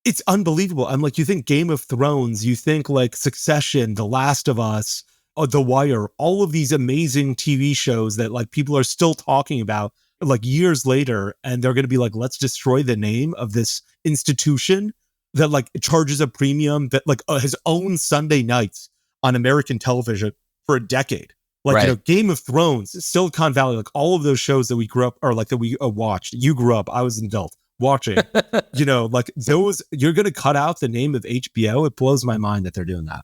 It's unbelievable. I'm like, you think Game of Thrones, you think like Succession, The Last of Us, The Wire, all of these amazing TV shows that like people are still talking about like years later, and they're going to be like, let's destroy the name of this institution that like charges a premium that like has owned Sunday nights on American television for a decade. Like, right. you know, Game of Thrones, Silicon Valley, like all of those shows that we grew up, or like that we watched. You grew up, I was an adult watching, you know, like those, you're going to cut out the name of HBO. It blows my mind that they're doing that.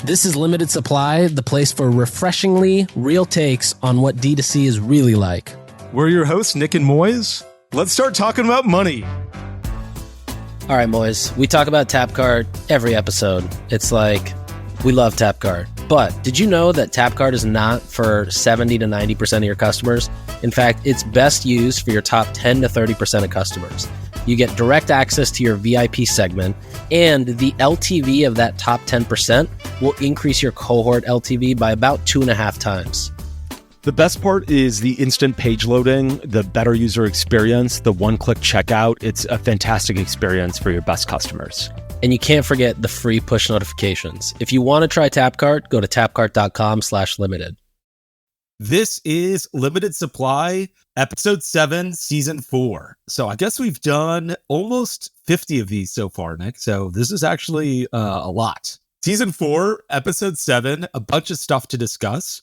This is Limited Supply, the place for refreshingly real takes on what D2C is really like. We're your hosts, Nick and Moiz. Let's start talking about money. All right, Moiz, we talk about Tapcart every episode. It's like, we love Tapcart. But did you know that Tapcart is not for 70 to 90% of your customers? In fact, it's best used for your top 10 to 30% of customers. You get direct access to your VIP segment, and the LTV of that top 10% will increase your cohort LTV by about 2.5 times. The best part is the instant page loading, the better user experience, the one-click checkout. It's a fantastic experience for your best customers. And you can't forget the free push notifications. If you want to try Tapcart, go to tapcart.com/limited. This is Limited Supply, episode 7, season 4. So I guess we've done almost 50 of these so far, Nick. So this is actually a lot. Season 4, episode 7, a bunch of stuff to discuss.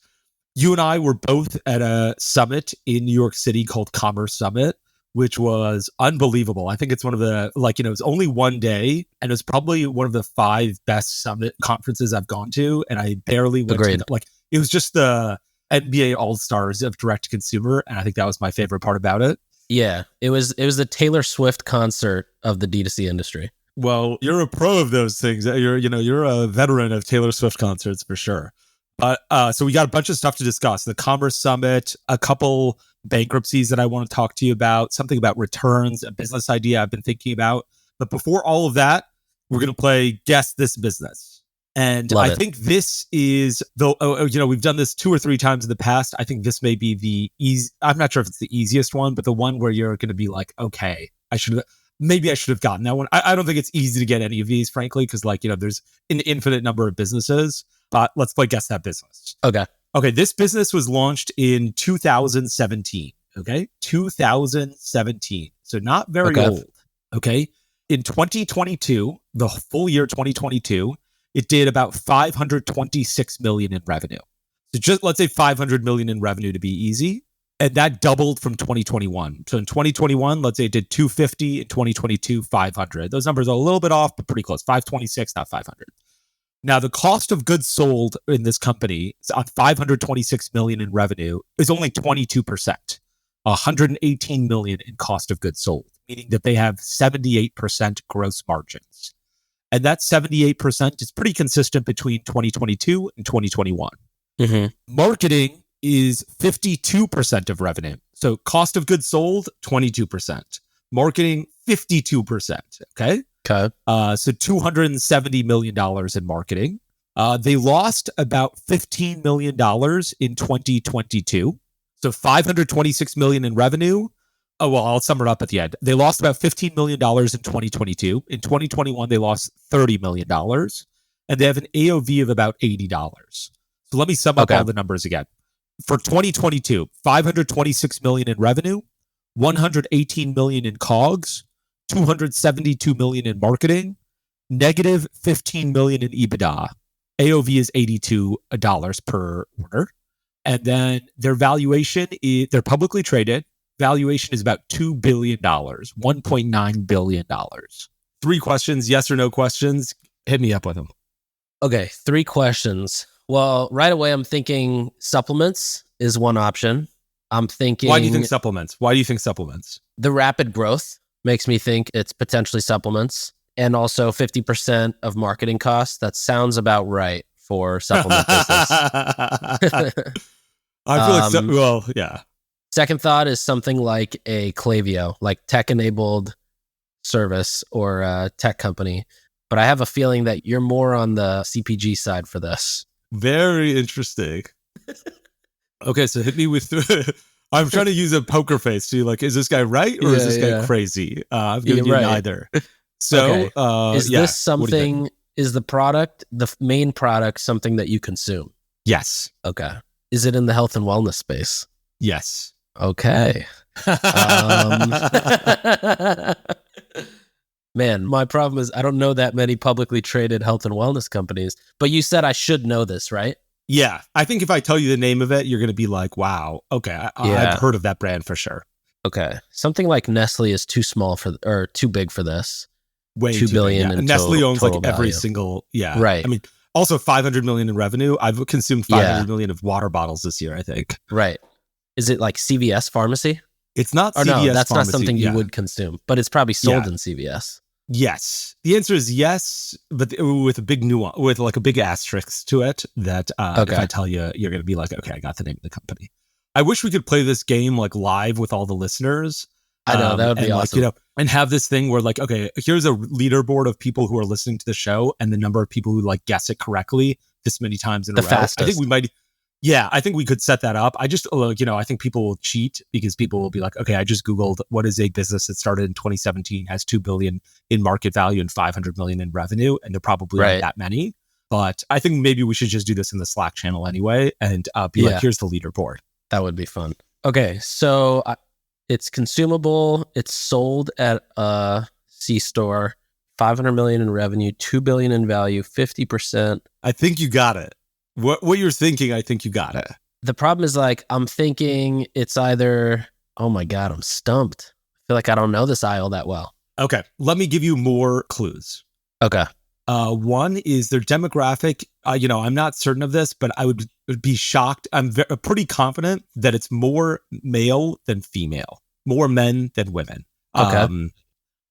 You and I were both at a summit in New York City called Commerce Summit, which was unbelievable. I think it's one of the, like, you know, it's only one day, and it was probably one of the 5 best summit conferences I've gone to, and I barely went to, like, it was just the NBA All-Stars of direct-to-consumer, and I think that was my favorite part about it. Yeah, it was the Taylor Swift concert of the D2C industry. Well, you're a pro of those things. You're a veteran of Taylor Swift concerts for sure. But so we got a bunch of stuff to discuss. The Commerce Summit, a couple bankruptcies that I want to talk to you about, something about returns, a business idea I've been thinking about. But before all of that, we're going to play Guess This Business. And I think this is, though, we've done this 2 or 3 times in the past. I think this may be the easy. I'm not sure if it's the easiest one, but the one where you're going to be like, okay, I should have gotten that one. I don't think it's easy to get any of these, frankly, because, like, you know, there's an infinite number of businesses. But let's play Guess That Business. Okay, this business was launched in 2017. Okay, 2017. So not very old. Okay, in 2022, the full year 2022, it did about 526 million in revenue. So just let's say 500 million in revenue to be easy. And that doubled from 2021. So in 2021, let's say it did 250. In 2022, 500. Those numbers are a little bit off, but pretty close. 526, not 500. Now, the cost of goods sold in this company on 526 million in revenue is only 22%, 118 million in cost of goods sold, meaning that they have 78% gross margins. And that 78% is pretty consistent between 2022 and 2021. Mm-hmm. Marketing is 52% of revenue. So cost of goods sold, 22%. Marketing, 52%. Okay. So $270 million in marketing. They lost about $15 million in 2022. So $526 million in revenue. Oh, well, I'll sum it up at the end. They lost about $15 million in 2022. In 2021, they lost $30 million. And they have an AOV of about $80. So let me sum up all the numbers again. For 2022, $526 million in revenue, $118 million in COGS, $272 million in marketing, negative $15 million in EBITDA. AOV is $82 per order. And then their valuation is, they're publicly traded. Valuation is about $2 billion, $1.9 billion. 3 questions, yes or no questions. Hit me up with them. Okay, 3 questions. Well, right away, I'm thinking supplements is one option. I'm thinking... Why do you think supplements? The rapid growth makes me think it's potentially supplements, and also 50% of marketing costs. That sounds about right for supplement business. I feel like, yeah. Second thought is something like a Klaviyo, like tech-enabled service or a tech company. But I have a feeling that you're more on the CPG side for this. Very interesting. Okay, so hit me with... I'm trying to use a poker face to like, is this guy right or is this guy crazy? I've given you neither. So, Is this something, is the main product something that you consume? Yes. Okay. Is it in the health and wellness space? Yes. Okay. Man, my problem is I don't know that many publicly traded health and wellness companies, but you said I should know this, right? Yeah. I think if I tell you the name of it, you're going to be like, wow, okay, I've heard of that brand for sure. Okay. Something like Nestle is too small or too big for this. Way $2 billion in Nestle owns like total every value. single, Right. I mean, also 500 million in revenue. I've consumed 500 million of water bottles this year, I think. Right. Is it like CVS pharmacy? It's not or CVS no, that's pharmacy. not something you would consume, but it's probably sold in CVS. Yes. The answer is yes, but with a big nuance, with like a big asterisk to it that if I tell you, you're going to be like, okay, I got the name of the company. I wish we could play this game like live with all the listeners. I know, that would be awesome. Like, and have this thing where like, okay, here's a leaderboard of people who are listening to the show and the number of people who like guess it correctly this many times in a row. Fastest. I think we might... Yeah, I think we could set that up. I just, I think people will cheat because people will be like, okay, I just Googled what is a business that started in 2017, has 2 billion in market value and 500 million in revenue. And there probably aren't that many. But I think maybe we should just do this in the Slack channel anyway and be like, here's the leaderboard. That would be fun. Okay, so it's consumable. It's sold at a C-store, 500 million in revenue, 2 billion in value, 50%. I think you got it. What you're thinking, I think you got it. The problem is like, I'm thinking it's either, oh my God, I'm stumped. I feel like I don't know this aisle that well. Okay, let me give you more clues. Okay. One is their demographic. I'm not certain of this, but I would be shocked. I'm pretty confident that it's more male than female, more men than women. Okay.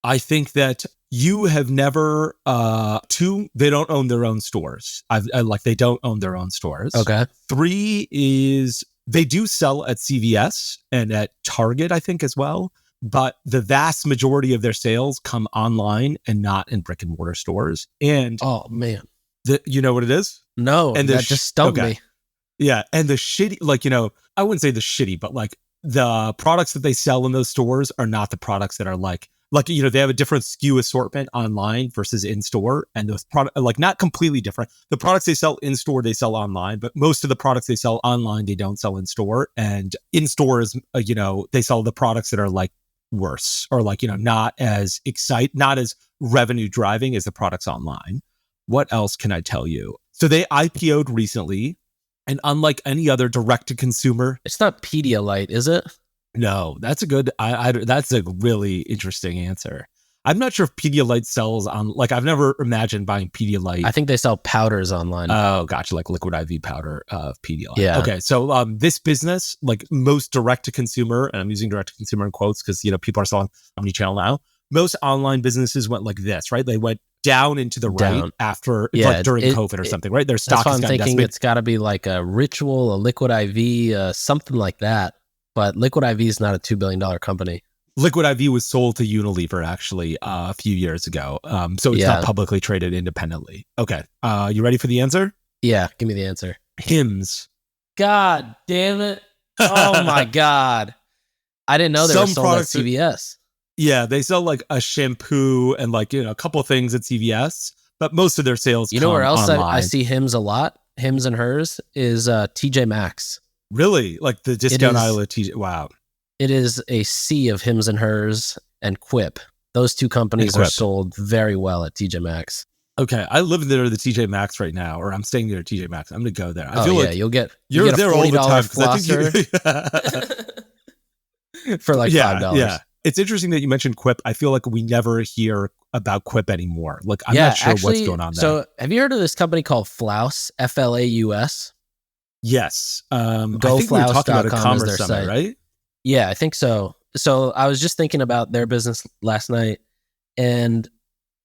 I think that you have never, they don't own their own stores. They don't own their own stores. Okay. 3 is they do sell at CVS and at Target, I think, as well. But the vast majority of their sales come online and not in brick and mortar stores. And oh man, you know what it is? No, and that just stumped me. Yeah, and the shitty, I wouldn't say the shitty, but like the products that they sell in those stores are not the products that are like they have a different SKU assortment online versus in store, and those products not completely different. The products they sell in store, they sell online, but most of the products they sell online, they don't sell in store. And in stores, they sell the products that are like worse or not as not as revenue driving as the products online. What else can I tell you? So they IPO'd recently, and unlike any other direct to consumer, it's not Pedialyte, is it? No, that's a good. That's a really interesting answer. I'm not sure if Pedialyte sells on. I've never imagined buying Pedialyte. I think they sell powders online. Oh, gotcha, like liquid IV powder of Pedialyte. Yeah. Okay, so this business, like most direct to consumer, and I'm using direct to consumer in quotes because people are selling omnichannel now. Most online businesses went like this, right? They went down into the right after, during COVID or something, right? Their stock is thinking decimated. It's got to be like a Ritual, a Liquid IV, something like that. But Liquid IV is not a $2 billion company. Liquid IV was sold to Unilever actually a few years ago. So it's not publicly traded independently. Okay. You ready for the answer? Yeah, give me the answer. Hims. God damn it. Oh my God. I didn't know they were sold at CVS. Yeah, they sell like a shampoo and a couple of things at CVS, but most of their sales come where else online. I see Hims a lot? Hims and Hers is TJ Maxx. Really? Like the discount aisle of TJ? Wow. It is a sea of Hims and Hers and Quip. Those two companies are sold very well at TJ Maxx. Okay, I live near the TJ Maxx right now, or I'm staying near TJ Maxx. I'm going to go there. I feel like you'll get you're get there a $40 all the time flosser for like $5. Yeah. It's interesting that you mentioned Quip. I feel like we never hear about Quip anymore. Like, I'm not sure what's going on there. So have you heard of this company called Flaus, Flaus? Yes. I think we were talking about a commerce summit, site. Right? Yeah, I think so. So I was just thinking about their business last night, and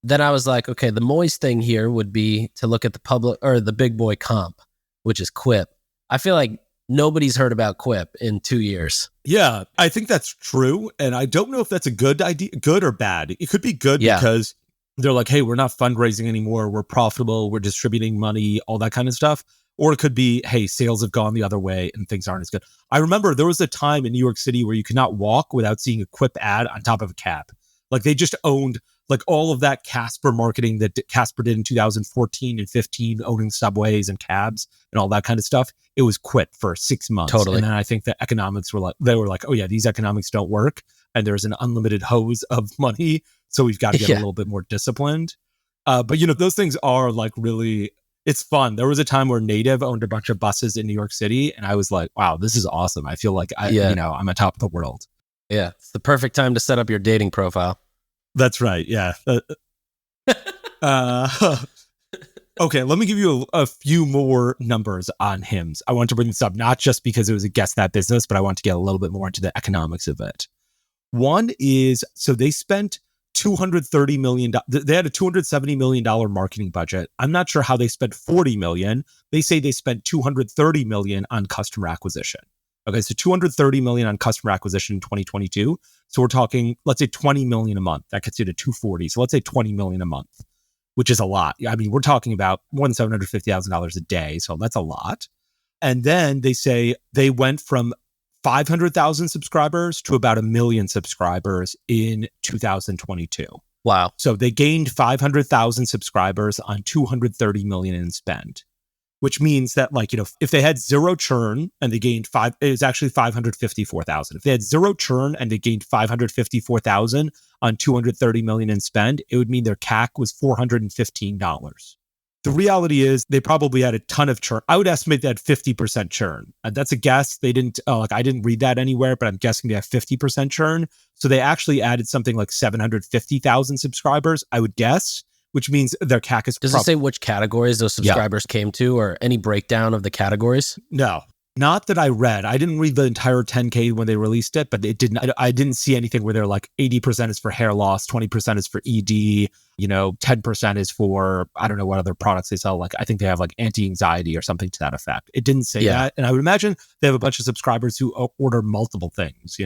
then I was like, okay, the Moiz thing here would be to look at the public or the big boy comp, which is Quip. I feel like nobody's heard about Quip in 2 years. Yeah, I think that's true. And I don't know if that's a good idea, good or bad. It could be good because they're like, hey, we're not fundraising anymore. We're profitable. We're distributing money, all that kind of stuff. Or it could be, hey, sales have gone the other way and things aren't as good. I remember there was a time in New York City where you could not walk without seeing a Quip ad on top of a cab. Like they just owned like all of that Casper marketing that Casper did in 2014 and 15, owning subways and cabs and all that kind of stuff, it was quit for 6 months. Totally. And then I think the economics were like, oh yeah, these economics don't work. And there's an unlimited hose of money. So we've got to get a little bit more disciplined. But, those things are like really, it's fun. There was a time where Native owned a bunch of buses in New York City. And I was like, wow, this is awesome. I feel like I'm on top of the world. Yeah. It's the perfect time to set up your dating profile. That's right. Yeah. Okay, let me give you a few more numbers on Hims. I want to bring this up, not just because it was a Guess That Business, but I want to get a little bit more into the economics of it. One is, so they spent $230 million. They had a $270 million marketing budget. I'm not sure how they spent $40 million. They say they spent $230 million on customer acquisition. Okay, so $230 million on customer acquisition in 2022. So we're talking, let's say $20 million a month. That gets you to $240. So let's say $20 million a month, which is a lot. I mean, we're talking about more than $750,000 a day. So that's a lot. And then they say they went from 500,000 subscribers to about 1 million subscribers in 2022. Wow. So they gained 500,000 subscribers on 230 million in spend, which means that, like, if they had zero churn and they gained it was actually 554,000. If they had zero churn and they gained 554,000 on 230 million in spend, it would mean their CAC was $415. The reality is they probably had a ton of churn. I would estimate they had 50% churn. That's a guess. They didn't, I didn't read that anywhere, but I'm guessing they have 50% churn. So they actually added something like 750,000 subscribers, I would guess, which means their CAC is... Does it say which categories those subscribers came to, or any breakdown of the categories? No, not that I read. I didn't read the entire 10K when they released it, but it didn't. I didn't see anything where they're like 80% is for hair loss, 20% is for ED, 10% is for, I don't know what other products they sell. Like, I think they have like anti-anxiety or something to that effect. It didn't say that. And I would imagine they have a bunch of subscribers who order multiple things,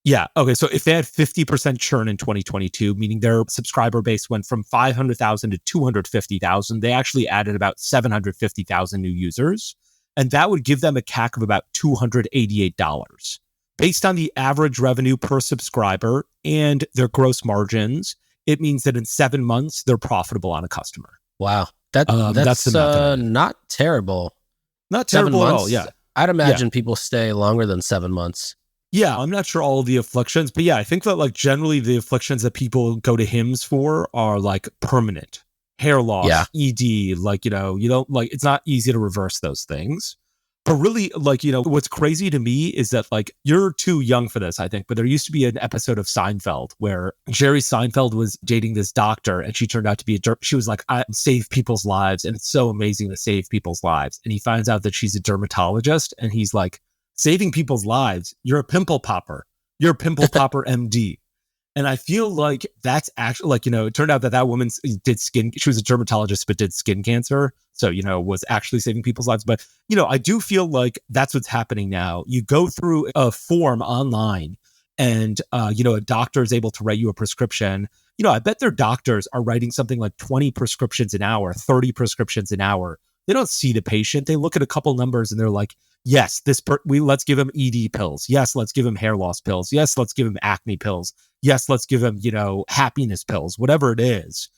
Yeah. Okay. So if they had 50% churn in 2022, meaning their subscriber base went from 500,000 to 250,000, they actually added about 750,000 new users. And that would give them a CAC of about $288. Based on the average revenue per subscriber and their gross margins, it means that in 7 months, they're profitable on a customer. Wow. That's not terrible. Not terrible at all, yeah. I'd imagine people stay longer than 7 months. Yeah, I'm not sure all of the afflictions, but yeah, I think that like generally the afflictions that people go to Hims for are like permanent. Hair loss, ED, like, you don't like, it's not easy to reverse those things. But really, like, what's crazy to me is that, like, you're too young for this, I think, but there used to be an episode of Seinfeld where Jerry Seinfeld was dating this doctor and she turned out to be she was like, I save people's lives and it's so amazing to save people's lives. And he finds out that she's a dermatologist and he's like, saving people's lives? You're a pimple popper. You're a pimple popper MD. And I feel like that's actually like, it turned out that woman she was a dermatologist, but did skin cancer. So, was actually saving people's lives. But, I do feel like that's what's happening now. You go through a form online and, a doctor is able to write you a prescription. I bet their doctors are writing something like 20 prescriptions an hour, 30 prescriptions an hour. They don't see the patient. They look at a couple numbers and they're like, yes, let's give him ED pills. Yes, let's give him hair loss pills. Yes, let's give him acne pills. Yes, let's give him, happiness pills, whatever it is.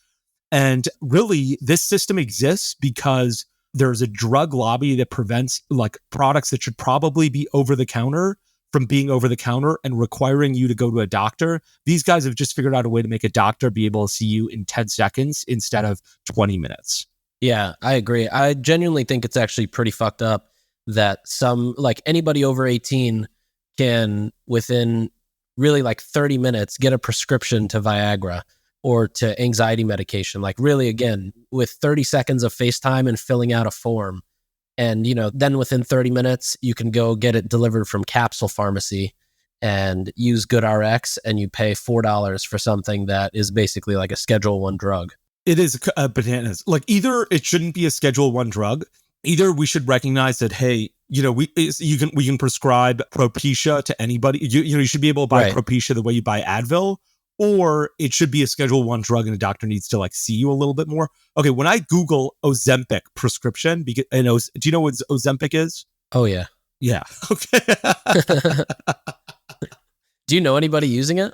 And really, this system exists because there's a drug lobby that prevents like products that should probably be over the counter from being over the counter and requiring you to go to a doctor. These guys have just figured out a way to make a doctor be able to see you in 10 seconds instead of 20 minutes. Yeah, I agree. I genuinely think it's actually pretty fucked up that anybody over 18 can, within really like 30 minutes, get a prescription to Viagra or to anxiety medication. Like, really, again, with 30 seconds of FaceTime and filling out a form. And, then within 30 minutes, you can go get it delivered from Capsule Pharmacy and use GoodRx, and you pay $4 for something that is basically like a Schedule 1 drug. It is bananas. Like, either it shouldn't be a Schedule 1 drug, either we should recognize that, hey, we can prescribe Propecia to anybody. You should be able to buy Propecia the way you buy Advil, or it should be a Schedule 1 drug and a doctor needs to like see you a little bit more. Okay, when I Google Ozempic prescription, do you know what Ozempic is? Oh yeah. Yeah. Okay. Do you know anybody using it?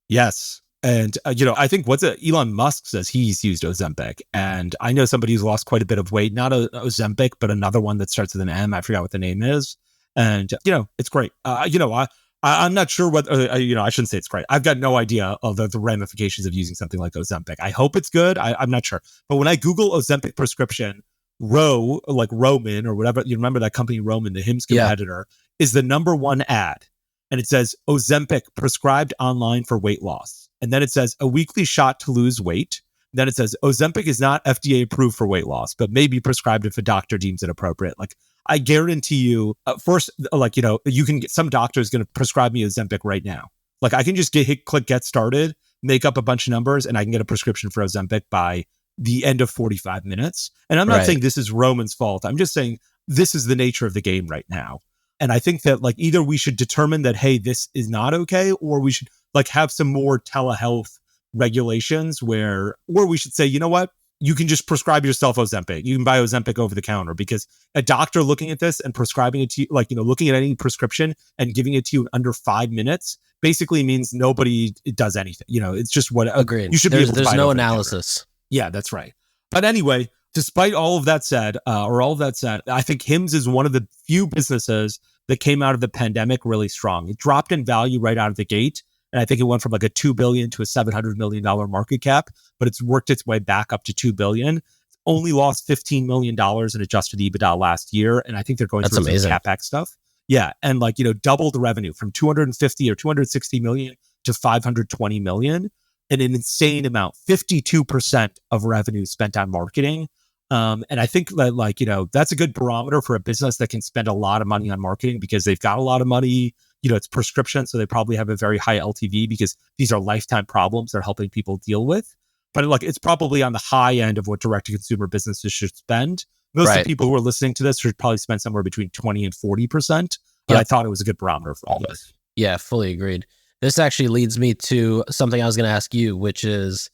Yes. And, I think Elon Musk says he's used Ozempic. And I know somebody who's lost quite a bit of weight, not Ozempic, but another one that starts with an M. I forgot what the name is. And, it's great. I'm not sure what, I shouldn't say it's great. I've got no idea of the ramifications of using something like Ozempic. I hope it's good. I'm not sure. But when I Google Ozempic prescription, like Roman or whatever, you remember that company Roman, the Hims competitor, is the number one ad. And it says Ozempic prescribed online for weight loss. And then it says a weekly shot to lose weight. Then it says Ozempic is not FDA approved for weight loss, but may be prescribed if a doctor deems it appropriate. Like, I guarantee you, first, you can get some doctor's going to prescribe me Ozempic right now. Like, I can just click get started, make up a bunch of numbers, and I can get a prescription for Ozempic by the end of 45 minutes. And I'm not saying this is Roman's fault. I'm just saying this is the nature of the game right now. And I think that either we should determine that, hey, this is not okay, or we should have some more telehealth regulations or we should say, you know what? You can just prescribe yourself Ozempic. You can buy Ozempic over the counter, because a doctor looking at this and prescribing it to you, looking at any prescription and giving it to you in under 5 minutes basically means nobody does anything. It's just what agreed. You should be able to there's no analysis. Yeah, that's right. But anyway, despite all of that said, I think Hims is one of the few businesses that came out of the pandemic really strong. It dropped in value right out of the gate. And I think it went from a $2 billion to a $700 million market cap, but it's worked its way back up to $2 billion. It's only lost $15 million in adjusted EBITDA last year. And I think they're going through some CapEx stuff. Yeah. And doubled the revenue from 250 or 260 million to 520 million. An insane amount, 52% of revenue spent on marketing. And I think that, that's a good barometer for a business that can spend a lot of money on marketing because they've got a lot of money. It's prescription, so they probably have a very high LTV because these are lifetime problems they're helping people deal with. But it's probably on the high end of what direct-to-consumer businesses should spend. Most of the people who are listening to this should probably spend somewhere between 20 and 40%. But I thought it was a good barometer for all this. Yeah, fully agreed. This actually leads me to something I was going to ask you, which is,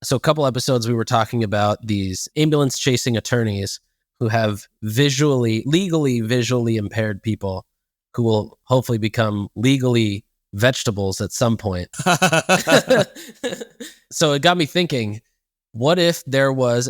so a couple episodes we were talking about these ambulance chasing attorneys who have legally visually impaired people who will hopefully become legally vegetables at some point. So it got me thinking, what if there was,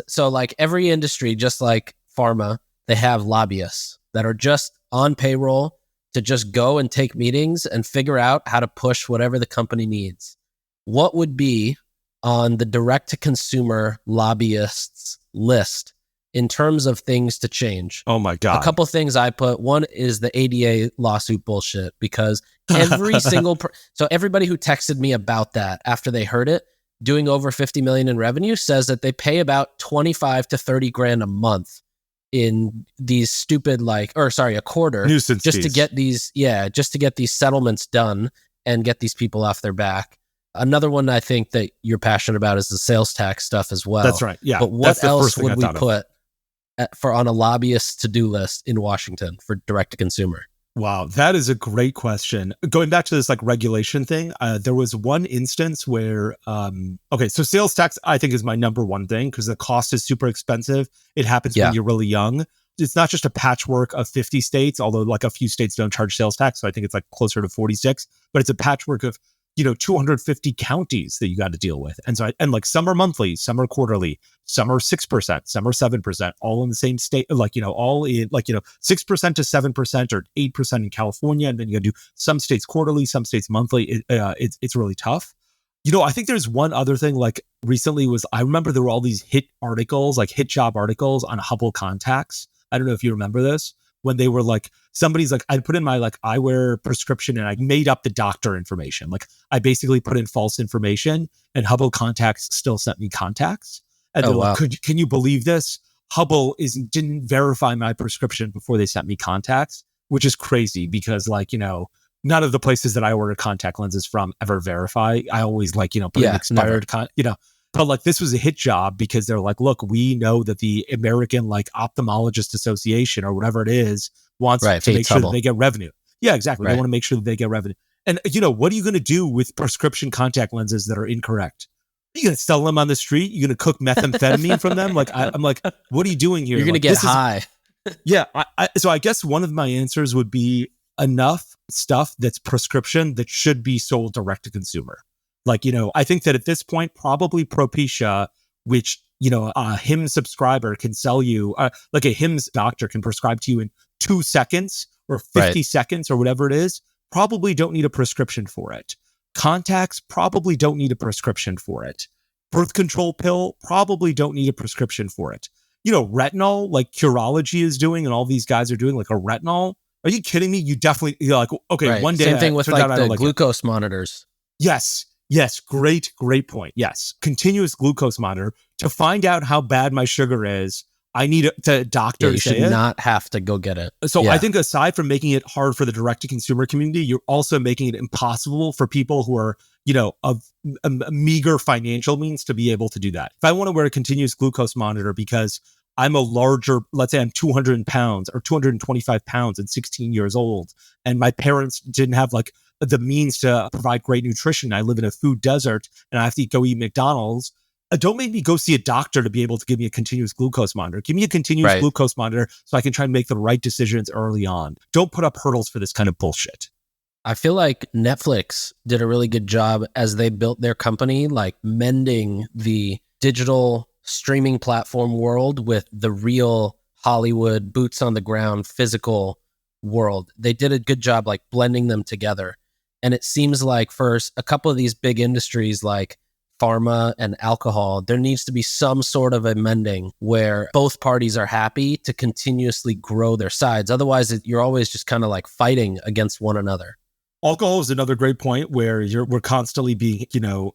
every industry, just like pharma, they have lobbyists that are just on payroll to just go and take meetings and figure out how to push whatever the company needs. What would be on the direct-to-consumer lobbyists list in terms of things to change? Oh my God. A couple things I put. One is the ADA lawsuit bullshit, because every single so everybody who texted me about that after they heard it, doing over 50 million in revenue, says that they pay about 25 to 30 grand a month in these stupid a quarter nuisance just fees. to get these settlements done and get these people off their back. Another one I think that you're passionate about is the sales tax stuff as well. That's right. Yeah. But what else would we put on a lobbyist to-do list in Washington for direct to consumer? Wow, that is a great question. Going back to this regulation thing, there was one instance where, so sales tax I think is my number one thing because the cost is super expensive. It happens when you're really young. It's not just a patchwork of 50 states, although a few states don't charge sales tax. So I think it's closer to 46, but it's a patchwork of 250 counties that you got to deal with. And so, some are monthly, some are quarterly, some are 6%, some are 7%, all in the same state, all in 6% to 7% or 8% in California. And then you got to do some states quarterly, some states monthly. It's really tough. I think there's one other thing recently I remember there were all these hit job articles on Hubble contacts. I don't know if you remember this. When they were somebody's I put in my eyewear prescription and I made up the doctor information. I basically put in false information and Hubble Contacts still sent me contacts. And they're wow. Can you believe this? Hubble didn't verify my prescription before they sent me contacts, which is crazy because none of the places that I order contact lenses from ever verify. I always put in expired, But this was a hit job because they're look, we know that the American Ophthalmologist Association or whatever it is wants to make sure that they get revenue. Yeah, exactly. They want to make sure that they get revenue. And what are you going to do with prescription contact lenses that are incorrect? Are you going to sell them on the street? You're going to cook methamphetamine from them? I'm what are you doing here? You're going to get high. Yeah. So I guess one of my answers would be enough stuff that's prescription that should be sold direct to consumer. Like, I think that at this point, probably Propecia, which, a Hims subscriber can sell you, like a Hims doctor can prescribe to you in 2 seconds or 50 seconds or whatever it is, probably don't need a prescription for it. Contacts probably don't need a prescription for it. Birth control pill probably don't need a prescription for it. Retinol, like Curology is doing and all these guys are doing, like a retinol. Are you kidding me? You're like, okay, one day. Same thing with like the glucose monitors. Yes. Great point. Yes. Continuous glucose monitor to find out how bad my sugar is. I need a doctor to say it. You should not have to go get it. So I think aside from making it hard for the direct-to-consumer community, you're also making it impossible for people who are, of a meager financial means to be able to do that. If I want to wear a continuous glucose monitor because I'm a larger, let's say I'm 200 pounds or 225 pounds and 16 years old, and my parents didn't have like the means to provide great nutrition. I live in a food desert and I have to go eat McDonald's. Don't make me go see a doctor to be able to give me a continuous glucose monitor. Give me a continuous glucose monitor so I can try and make the right decisions early on. Don't put up hurdles for this kind of bullshit. I feel like Netflix did a really good job as they built their company, like mending the digital streaming platform world with the real Hollywood boots on the ground physical world. They did a good job like blending them together. And it seems like for a couple of these big industries like pharma and alcohol, there needs to be some sort of a mending where both parties are happy to continuously grow their sides. Otherwise, you're always just kind of like fighting against one another. Alcohol is another great point where we're constantly being,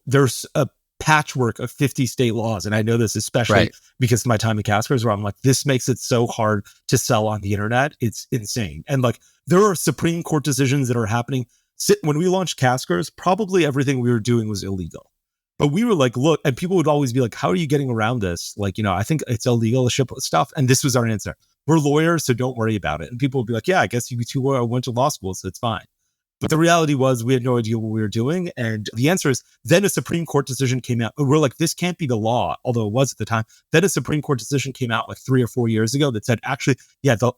there's a patchwork of 50 state laws. And I know this especially because of my time at Casper's, where I'm like, this makes it so hard to sell on the internet. It's insane. And like, there are Supreme Court decisions that are happening. When we launched Casper's, probably everything we were doing was illegal. But we were like, look, and people would always be like, how are you getting around this? Like, I think it's illegal to ship stuff. And this was our answer. We're lawyers, so don't worry about it. And people would be like, yeah, I guess you two went to law school, so it's fine. But the reality was we had no idea what we were doing. And the answer is then a Supreme Court decision came out. We're like, this can't be the law, although it was at the time. Then a Supreme Court decision came out like 3 or 4 years ago that said, actually,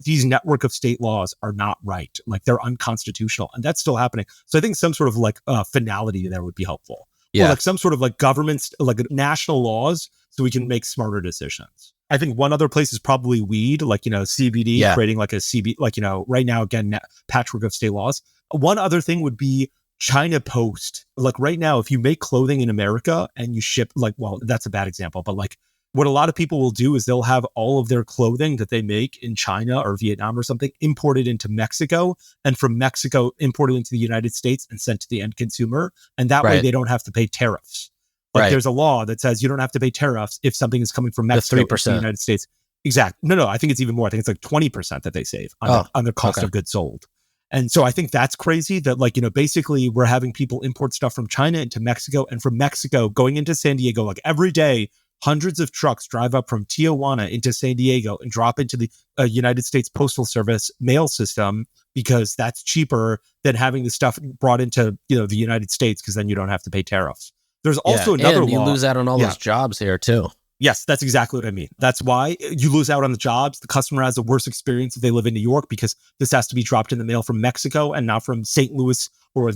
these network of state laws are not right. Like they're unconstitutional. And that's still happening. So I think some sort of like finality there would be helpful. Or like some sort of like governments, like national laws, so we can make smarter decisions. I think one other place is probably weed, like, CBD, creating like a CB, like, right now, again, patchwork of state laws. One other thing would be China Post. Like right now, if you make clothing in America and you ship, like, well, that's a bad example, but like what a lot of people will do is they'll have all of their clothing that they make in China or Vietnam or something imported into Mexico, and from Mexico imported into the United States and sent to the end consumer. And that way they don't have to pay tariffs. Like there's a law that says you don't have to pay tariffs if something is coming from Mexico to the United States. Exactly. No, I think it's even more. I think it's like 20% that they save on their cost of goods sold. And so I think that's crazy that like, basically we're having people import stuff from China into Mexico, and from Mexico going into San Diego, like every day, hundreds of trucks drive up from Tijuana into San Diego and drop into the United States Postal Service mail system because that's cheaper than having the stuff brought into, the United States, because then you don't have to pay tariffs. There's also another and you law. lose out on all those jobs here too. Yes, that's exactly what I mean. That's why you lose out on the jobs. The customer has a worse experience if they live in New York, because this has to be dropped in the mail from Mexico and not from St. Louis or,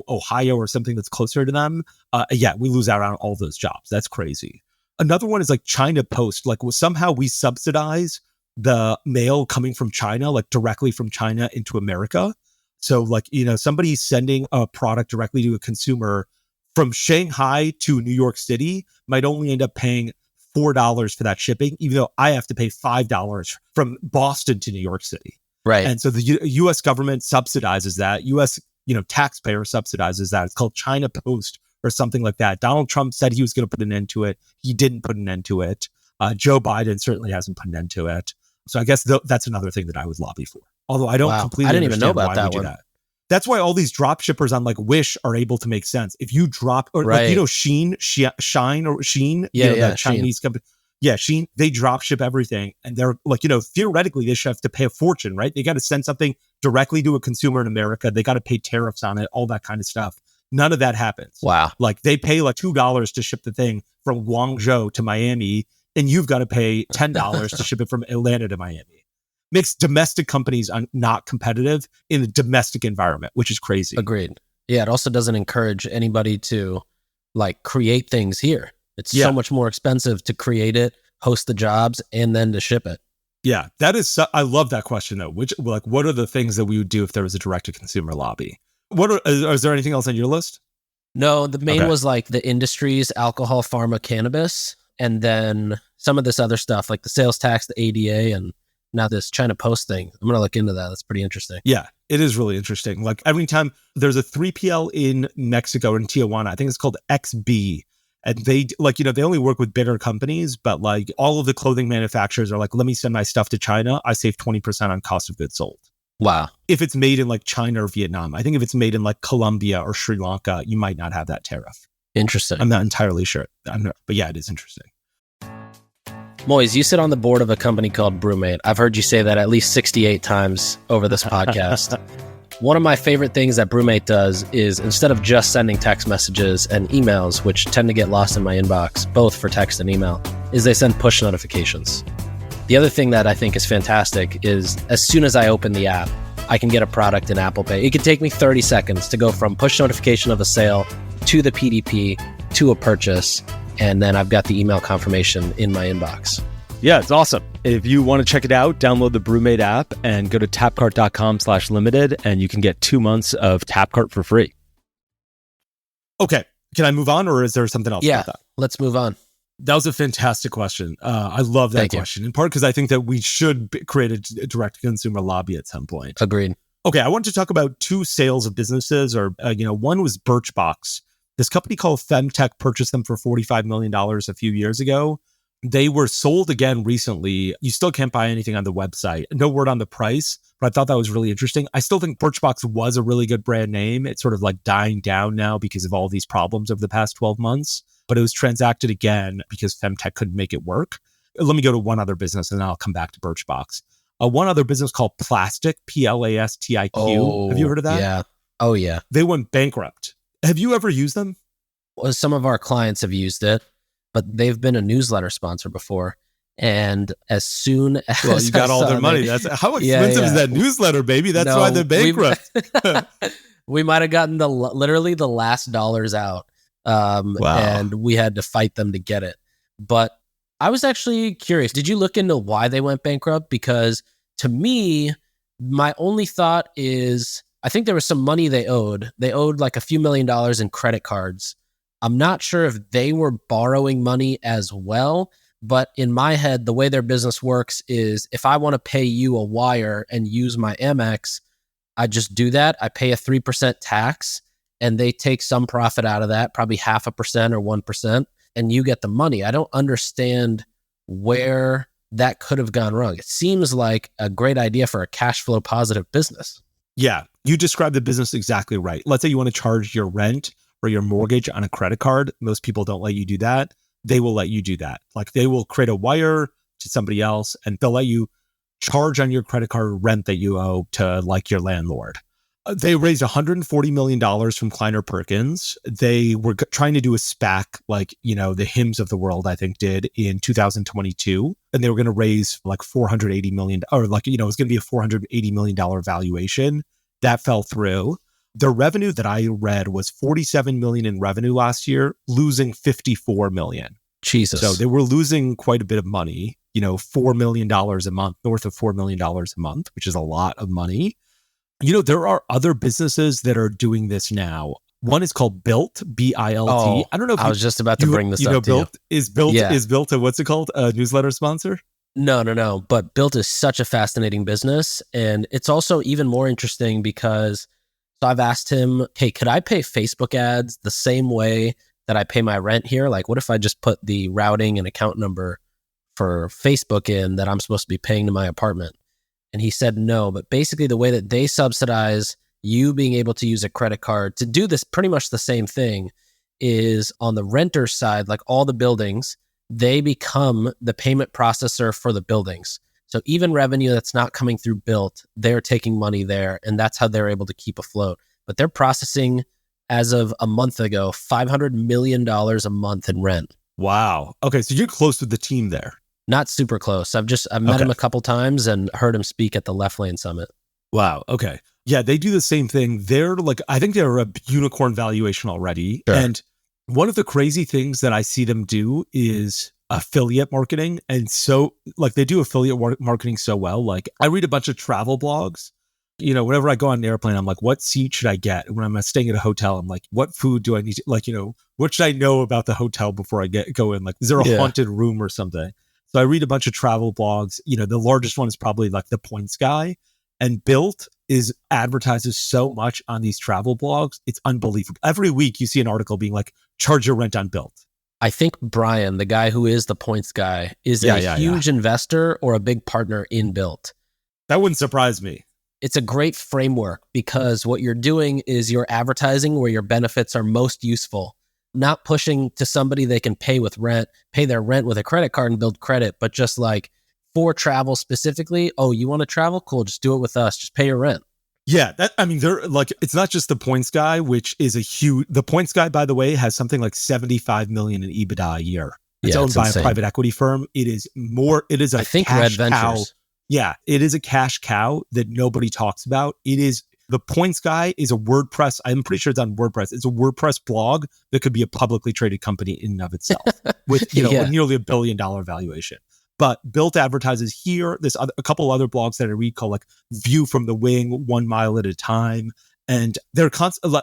Ohio or something that's closer to them. We lose out on all those jobs. That's crazy. Another one is like China Post. Like somehow we subsidize the mail coming from China, like directly from China into America. So like, somebody sending a product directly to a consumer from Shanghai to New York City might only end up paying $4 for that shipping, even though I have to pay $5 from Boston to New York City. Right. And so the U.S. government subsidizes that. U.S. Taxpayer subsidizes that. It's called China Post or something like that. Donald Trump said he was going to put an end to it. He didn't put an end to it. Joe Biden certainly hasn't put an end to it. So I guess that's another thing that I would lobby for. Although I don't completely I didn't even know understand about why that we do one. that. That's why all these drop shippers on like Wish are able to make sense. If you drop, or like, Shine, that Chinese company. Yeah, Shein, they drop ship everything. And they're like, theoretically, they should have to pay a fortune, right? They got to send something directly to a consumer in America. They got to pay tariffs on it, all that kind of stuff. None of that happens. Wow. Like they pay like $2 to ship the thing from Guangzhou to Miami, and you've got to pay $10 to ship it from Atlanta to Miami. Makes domestic companies not competitive in the domestic environment, which is crazy. Agreed. Yeah, it also doesn't encourage anybody to like create things here. It's so much more expensive to create it, host the jobs, and then to ship it. Yeah, that is. I love that question though. What are the things that we would do if there was a direct-to-consumer lobby? Is there anything else on your list? No, the main was like the industries, alcohol, pharma, cannabis, and then some of this other stuff like the sales tax, the ADA, and now this China Post thing. I'm going to look into that. That's pretty interesting. Yeah, it is really interesting. Like every time there's a 3PL in Mexico, in Tijuana, I think it's called XB. And they they only work with bigger companies, but like all of the clothing manufacturers are like, let me send my stuff to China. I save 20% on cost of goods sold. Wow. If it's made in like China or Vietnam, I think if it's made in like Colombia or Sri Lanka, you might not have that tariff. Interesting. I'm not entirely sure. But yeah, it is interesting. Moiz, you sit on the board of a company called Brewmate. I've heard you say that at least 68 times over this podcast. One of my favorite things that Brewmate does is instead of just sending text messages and emails, which tend to get lost in my inbox, both for text and email, is they send push notifications. The other thing that I think is fantastic is as soon as I open the app, I can get a product in Apple Pay. It could take me 30 seconds to go from push notification of a sale to the PDP to a purchase, and then I've got the email confirmation in my inbox. Yeah, it's awesome. If you want to check it out, download the Brewmate app and go to tapcart.com/limited and you can get 2 months of Tapcart for free. Okay. Can I move on or is there something else about that? Let's move on. That was a fantastic question. I love that question, in part because I think that we should create a direct-to-consumer lobby at some point. Agreed. Okay, I want to talk about two sales of businesses, or one was Birchbox. This company called Femtech purchased them for $45 million a few years ago. They were sold again recently. You still can't buy anything on the website. No word on the price, but I thought that was really interesting. I still think Birchbox was a really good brand name. It's sort of like dying down now because of all these problems over the past 12 months. But it was transacted again because Femtech couldn't make it work. Let me go to one other business and then I'll come back to Birchbox. One other business called Plastic, Plastiq. Oh, have you heard of that? Yeah. Oh, yeah. They went bankrupt. Have you ever used them? Well, some of our clients have used it, but they've been a newsletter sponsor before. And as soon as you got all their money. That's how expensive is that newsletter, baby? That's why they're bankrupt. We might have gotten literally the last dollars out. And we had to fight them to get it. But I was actually curious. Did you look into why they went bankrupt? Because to me, my only thought is I think there was some money they owed. They owed like a few $1 million in credit cards. I'm not sure if they were borrowing money as well, but in my head, the way their business works is if I want to pay you a wire and use my Amex, I just do that. I pay a 3% tax and they take some profit out of that, probably 0.5% or 1%, and you get the money. I don't understand where that could have gone wrong. It seems like a great idea for a cash flow positive business. Yeah, you described the business exactly right. Let's say you want to charge your rent or your mortgage on a credit card. Most people don't let you do that. They will let you do that. Like they will create a wire to somebody else and they'll let you charge on your credit card rent that you owe to like your landlord. They raised $140 million from Kleiner Perkins. They were trying to do a SPAC like, the Hims of the world, I think, did in 2022. And they were going to raise like $480 million, or like, it was going to be a $480 million valuation. That fell through. The revenue that I read was $47 million in revenue last year, losing $54 million. Jesus. So they were losing quite a bit of money, $4 million a month, north of $4 million a month, which is a lot of money. There are other businesses that are doing this now. One is called Built, B-I-L-T. Oh, I don't know if I was just about to bring this up to Built you. Is Built a, what's it called? A newsletter sponsor? No. But Built is such a fascinating business. And it's also even more interesting because I've asked him, hey, could I pay Facebook ads the same way that I pay my rent here? Like, what if I just put the routing and account number for Facebook in that I'm supposed to be paying to my apartment? And he said no, but basically the way that they subsidize you being able to use a credit card to do this pretty much the same thing is on the renter side, like all the buildings, they become the payment processor for the buildings. So even revenue that's not coming through Built, they're taking money there, and that's how they're able to keep afloat. But they're processing, as of a month ago, $500 million a month in rent. Wow. Okay, so you're close with the team there. Not super close. I've met him a couple times and heard him speak at the Left Lane Summit. Wow. Okay. Yeah, they do the same thing. They're like, I think they're a unicorn valuation already. Sure. And One of the crazy things that I see them do is affiliate marketing. And so like they do affiliate marketing so well. Like I read a bunch of travel blogs. You know, whenever I go on an airplane, I'm like, what seat should I get? When I'm staying at a hotel, I'm like, what food do I need to, like, you know, what should I know about the hotel before I go in? Like, is there a haunted room or something? So I read a bunch of travel blogs. You know, the largest one is probably like the Points Guy. And Built advertises so much on these travel blogs. It's unbelievable. Every week you see an article being like, charge your rent on Built. I think Brian, the guy who is the Points Guy, is a huge investor or a big partner in Built. That wouldn't surprise me. It's a great framework because what you're doing is you're advertising where your benefits are most useful, not pushing to somebody they can pay their rent with a credit card and build credit, but just like for travel specifically, oh, you want to travel? Cool, just do it with us. Just pay your rent. Yeah, they're like, it's not just the Points Guy, which is the Points Guy, by the way, has something like 75 million in EBITDA a year. It's owned by a private equity firm. It is a I think Red Ventures. Cow. Yeah, it is a cash cow that nobody talks about. The Points Guy is a WordPress. I'm pretty sure it's on WordPress. It's a WordPress blog that could be a publicly traded company in and of itself with nearly $1 billion valuation. But Built advertises here. There's a couple other blogs that I read called like View from the Wing, 1 Mile at a Time. And they're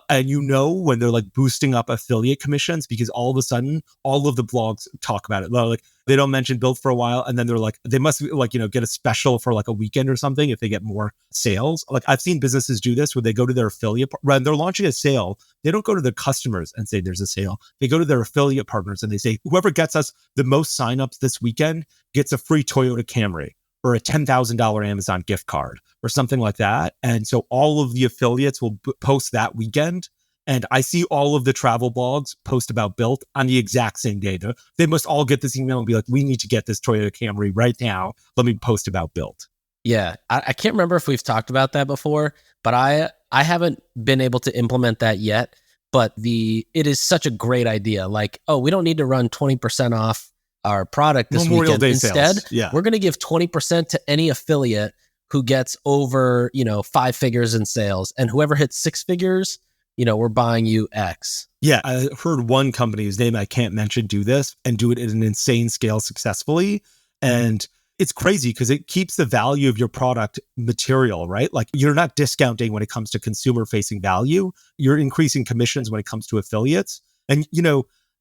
and you know when they're like boosting up affiliate commissions because all of a sudden all of the blogs talk about it. Like they don't mention Built for a while, and then they're like they must like get a special for like a weekend or something if they get more sales. Like I've seen businesses do this where they go to their affiliate when they're launching a sale. They don't go to their customers and say there's a sale. They go to their affiliate partners and they say whoever gets us the most signups this weekend gets a free Toyota Camry or a $10,000 Amazon gift card or something like that. And so all of the affiliates will post that weekend. And I see all of the travel blogs post about Built on the exact same day. They must all get this email and be like, we need to get this Toyota Camry right now. Let me post about Built. Yeah. I can't remember if we've talked about that before, but I haven't been able to implement that yet. But it is such a great idea. Like, oh, we don't need to run 20% off our product this Memorial weekend. Day Instead, sales. We're going to give 20% to any affiliate who gets over, 5 figures in sales. And whoever hits 6 figures, we're buying you X. Yeah, I heard one company whose name I can't mention do this and do it at an insane scale successfully. And it's crazy because it keeps the value of your product material, right? Like you're not discounting when it comes to consumer facing value. You're increasing commissions when it comes to affiliates. And,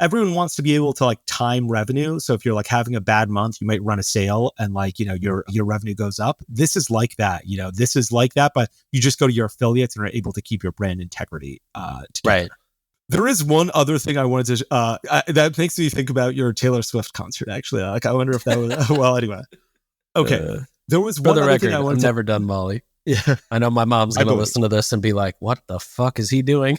everyone wants to be able to like time revenue. So if you're like having a bad month, you might run a sale and like, your revenue goes up. This is like that, but you just go to your affiliates and are able to keep your brand integrity together. Right. There is one other thing I wanted to, that makes me think about your Taylor Swift concert, actually. Like, I wonder if that was, well, anyway. Okay. There was one other thing I wanted I've never done Molly. Yeah. I know my mom's going to listen to this and be like, what the fuck is he doing?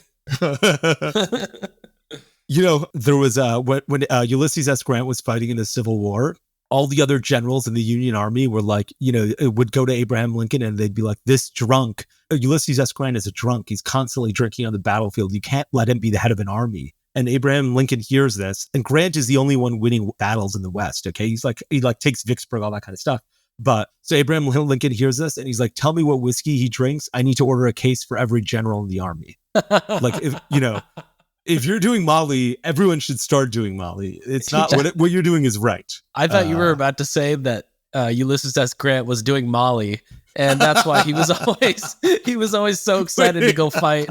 There was when Ulysses S. Grant was fighting in the Civil War, all the other generals in the Union Army were like, would go to Abraham Lincoln and they'd be like, this drunk, Ulysses S. Grant is a drunk. He's constantly drinking on the battlefield. You can't let him be the head of an army. And Abraham Lincoln hears this, and Grant is the only one winning battles in the West. Okay. He takes Vicksburg, all that kind of stuff. But so Abraham Lincoln hears this and he's like, tell me what whiskey he drinks. I need to order a case for every general in the army. Like, if you're doing Molly, everyone should start doing Molly. It's not what you're doing is right. I thought you were about to say that Ulysses S. Grant was doing Molly, and that's why he was always so excited to go fight.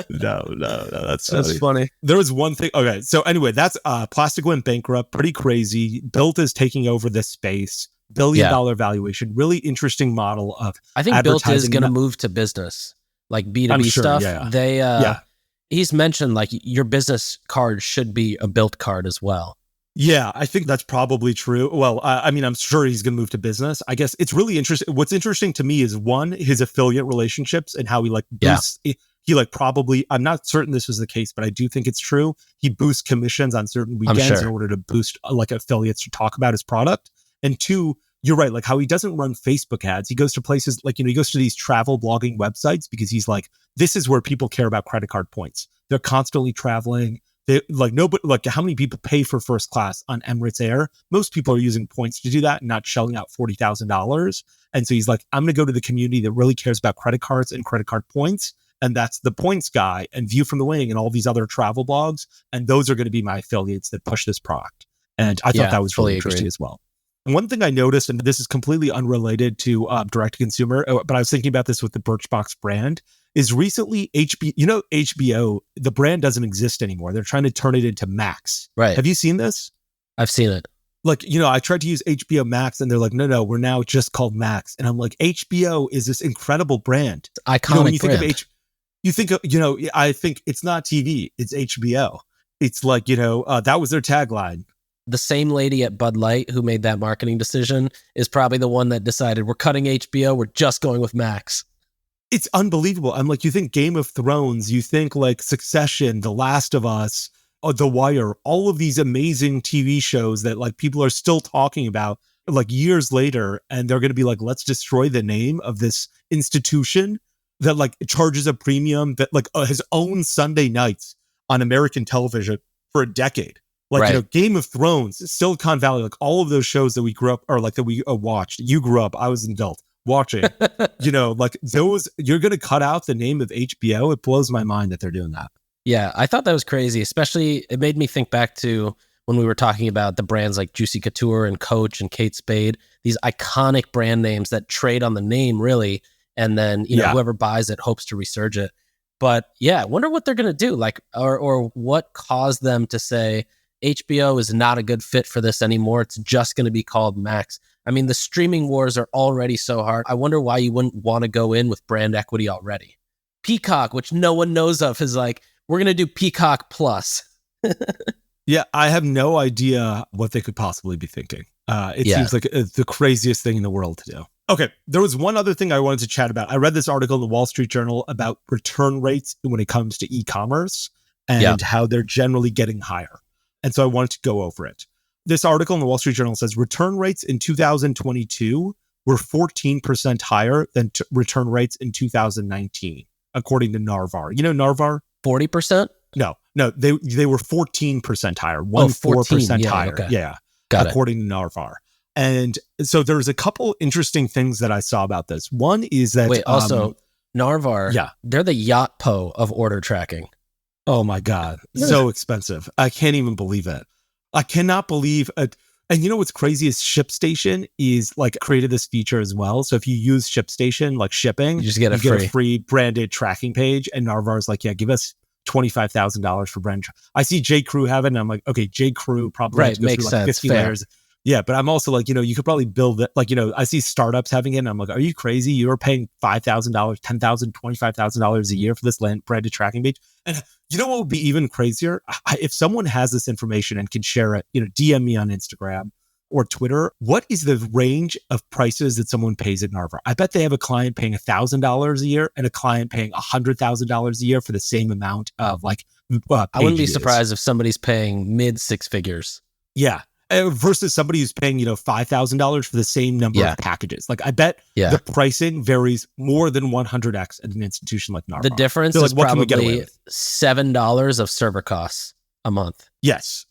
No, that's funny. There was one thing. Okay, so anyway, that's Plastic went bankrupt. Pretty crazy. Built is taking over this space. $1 billion valuation. Really interesting model of. I think Built is going to move to business. Like B2B stuff, he's mentioned like your business card should be a Built card as well. Yeah, I think that's probably true. Well, I'm sure he's going to move to business. I guess it's really interesting. What's interesting to me is one, his affiliate relationships and how he like boosts. He like probably, I'm not certain this was the case, but I do think it's true. He boosts commissions on certain weekends in order to boost like affiliates to talk about his product. And two, you're right, like how he doesn't run Facebook ads. He goes to places like, he goes to these travel blogging websites because he's like, this is where people care about credit card points. They're constantly traveling. They like nobody, like how many people pay for first class on Emirates Air? Most people are using points to do that and not shelling out $40,000. And so he's like, I'm going to go to the community that really cares about credit cards and credit card points. and that's The Points Guy and View from the Wing and all these other travel blogs. And those are going to be my affiliates that push this product. And I thought that was really interesting as well. And one thing I noticed, and this is completely unrelated to direct-to-consumer, but I was thinking about this with the Birchbox brand, is recently HBO, the brand doesn't exist anymore. They're trying to turn it into Max. Right. Have you seen this? I've seen it. Like, I tried to use HBO Max and they're like, no, we're now just called Max. And I'm like, HBO is this incredible brand. Iconic when you think brand. of you think of, I think it's not TV, it's HBO. It's like, that was their tagline. The same lady at Bud Light who made that marketing decision is probably the one that decided we're cutting HBO. We're just going with Max. It's unbelievable. I'm like, you think Game of Thrones, you think like Succession, The Last of Us, The Wire, all of these amazing TV shows that like people are still talking about like years later. And they're going to be like, let's destroy the name of this institution that like charges a premium that like has owned Sunday nights on American television for a decade. Like, right. Game of Thrones, Silicon Valley, like all of those shows that we grew up, or like that we watched. You grew up, I was an adult watching, like those, you're going to cut out the name of HBO. It blows my mind that they're doing that. Yeah, I thought that was crazy. Especially, it made me think back to when we were talking about the brands like Juicy Couture and Coach and Kate Spade, these iconic brand names that trade on the name really. And then, whoever buys it hopes to resurge it. But yeah, I wonder what they're going to do. Like, or what caused them to say, HBO is not a good fit for this anymore. It's just going to be called Max. I mean, the streaming wars are already so hard. I wonder why you wouldn't want to go in with brand equity already. Peacock, which no one knows of, is like, we're going to do Peacock Plus. Yeah, I have no idea what they could possibly be thinking. It seems like the craziest thing in the world to do. Okay, there was one other thing I wanted to chat about. I read this article in the Wall Street Journal about return rates when it comes to e-commerce and how they're generally getting higher. And so I wanted to go over it. This article in the Wall Street Journal says return rates in 2022 were 14% higher than return rates in 2019, according to Narvar. You know Narvar? 40%? No, they were 14% higher, 14% higher. Okay. Yeah, got according to Narvar. And so there's a couple interesting things that I saw about this. One is that... Wait, also, Narvar, they're the Yotpo of order tracking. Oh my God. So expensive. I can't even believe it. I cannot believe it. And you know what's crazy is ShipStation is like created this feature as well. So if you use ShipStation, like shipping, you just get a free branded tracking page. And Narvar's like, give us $25,000 for brand. I see J. Crew have it. And I'm like, okay, J. Crew probably has to go through like 50 layers. Yeah, but I'm also like, you could probably build it. Like, I see startups having it. And I'm like, are you crazy? You're paying $5,000, $10,000, $25,000 a year for this branded tracking page. And you know what would be even crazier? If someone has this information and can share it, DM me on Instagram or Twitter. What is the range of prices that someone pays at Narvar? I bet they have a client paying $1,000 a year and a client paying $100,000 a year for the same amount of like I wouldn't be surprised if somebody's paying mid six figures. Yeah. Versus somebody who's paying, $5,000 for the same number of packages. Like, I bet the pricing varies more than 100x at an institution like Narvar. The difference is probably $7 of server costs a month. Yes.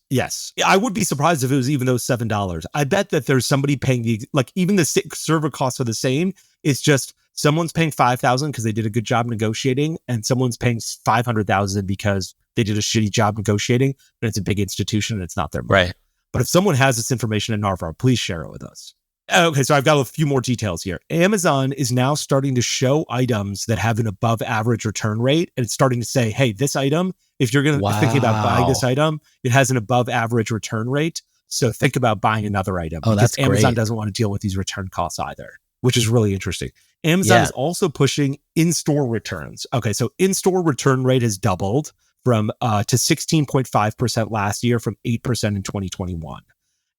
I would be surprised if it was even those $7. I bet that there's somebody paying even the server costs are the same. It's just someone's paying $5,000 because they did a good job negotiating, and someone's paying $500,000 because they did a shitty job negotiating. But it's a big institution and it's not their money. Right. But if someone has this information in Narvar, please share it with us. Okay, so I've got a few more details here. Amazon is now starting to show items that have an above average return rate. And it's starting to say, hey, this item, if you're going to thinking about buying this item, it has an above average return rate. So think about buying another item. Oh, that's Amazon great. doesn't want to deal with these return costs either, which is really interesting. Amazon is also pushing in-store returns. Okay, so in-store return rate has doubled from to 16.5% last year from 8% in 2021.